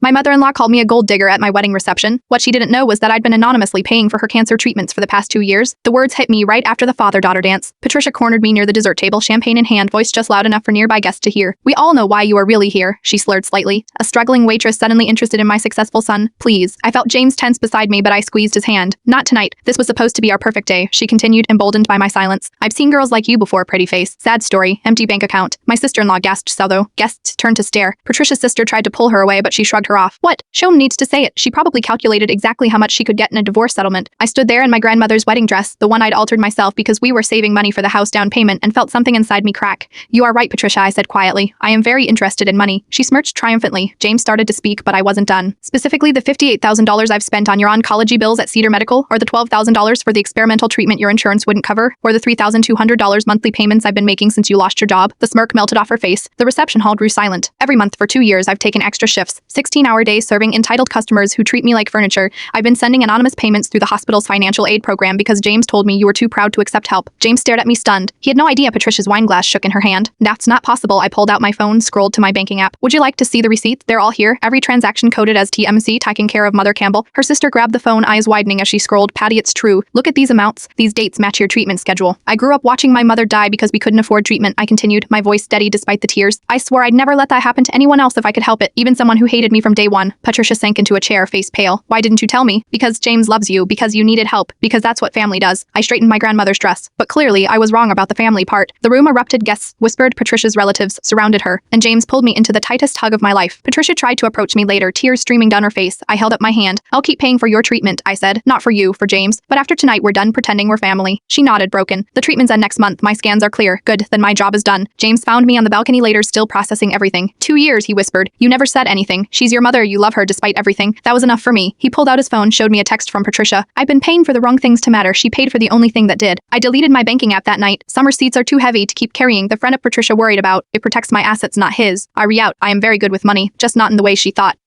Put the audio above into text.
My mother-in-law called me a gold digger at my wedding reception. What she didn't know was that I'd been anonymously paying for her cancer treatments for the past 2 years. The words hit me right after the father-daughter dance. Patricia cornered me near the dessert table, champagne in hand, voice just loud enough for nearby guests to hear. "We all know why you are really here," she slurred slightly. A struggling waitress suddenly interested in my successful son. "Please." I felt James tense beside me, but I squeezed his hand. "Not tonight. This was supposed to be our perfect day," she continued, emboldened by my silence. "I've seen girls like you before, pretty face." Sad story. Empty bank account. My sister-in-law gasped so though. Guests turned to stare. Patricia's sister tried to pull her away, but she shrugged her off. "What? Shom needs to say it." She probably calculated exactly how much she could get in a divorce settlement. I stood there in my grandmother's wedding dress, the one I'd altered myself because we were saving money for the house down payment, and felt something inside me crack. "You are right, Patricia," I said quietly. "I am very interested in money." She smirched triumphantly. James started to speak, but I wasn't done. "Specifically the $58,000 I've spent on your oncology bills at Cedar Medical, or the $12,000 for the experimental treatment your insurance wouldn't cover, or the $3,200 monthly payments I've been making since you lost your job." The smirk melted off her face. The reception hall grew silent. "Every month for 2 years I've taken extra shifts, 16-hour days serving entitled customers who treat me like furniture. I've been sending anonymous payments through the hospital's financial aid program because James told me you were too proud to accept help." James stared at me stunned. He had no idea Patricia's wine glass shook in her hand. "That's not possible." I pulled out my phone, scrolled to my banking app. "Would you like to see the receipts? They're all here. Every transaction coded as TMC, taking care of Mother Campbell." Her sister grabbed the phone, eyes widening as she scrolled. "Patty, it's true. Look at these amounts. These dates match your treatment schedule. I grew up watching my mother die because we couldn't afford treatment," I continued, my voice steady despite the tears. "I swore I'd never let that happen to anyone else if I could help it, even someone who hated me from day one." Patricia sank into a chair, face pale. "Why didn't you tell me?" "Because James loves you, because you needed help, because that's what family does." I straightened my grandmother's dress, but clearly I was wrong about the family part. The room erupted. Guests whispered. Patricia's relatives surrounded her, and James pulled me into the tightest hug of my life. Patricia tried to approach me later, tears streaming down her face. I held up my hand. "I'll keep paying for your treatment," I said. "Not for you, for James. But after tonight we're done pretending we're family." She nodded, broken. "The treatment's end next month. My scans are clear." "Good, then my job is done." James found me on the balcony later, still processing everything. 2 years, he whispered. "You never said anything. She's your mother, you love her despite everything." That was enough for me. He pulled out his phone, showed me a text from Patricia. "I've been paying for the wrong things to matter. She paid for the only thing that did." I deleted my banking app that night. Some receipts are too heavy to keep carrying. The friend of Patricia worried about. It protects my assets, not his. I re-out. I am very good with money, just not in the way she thought.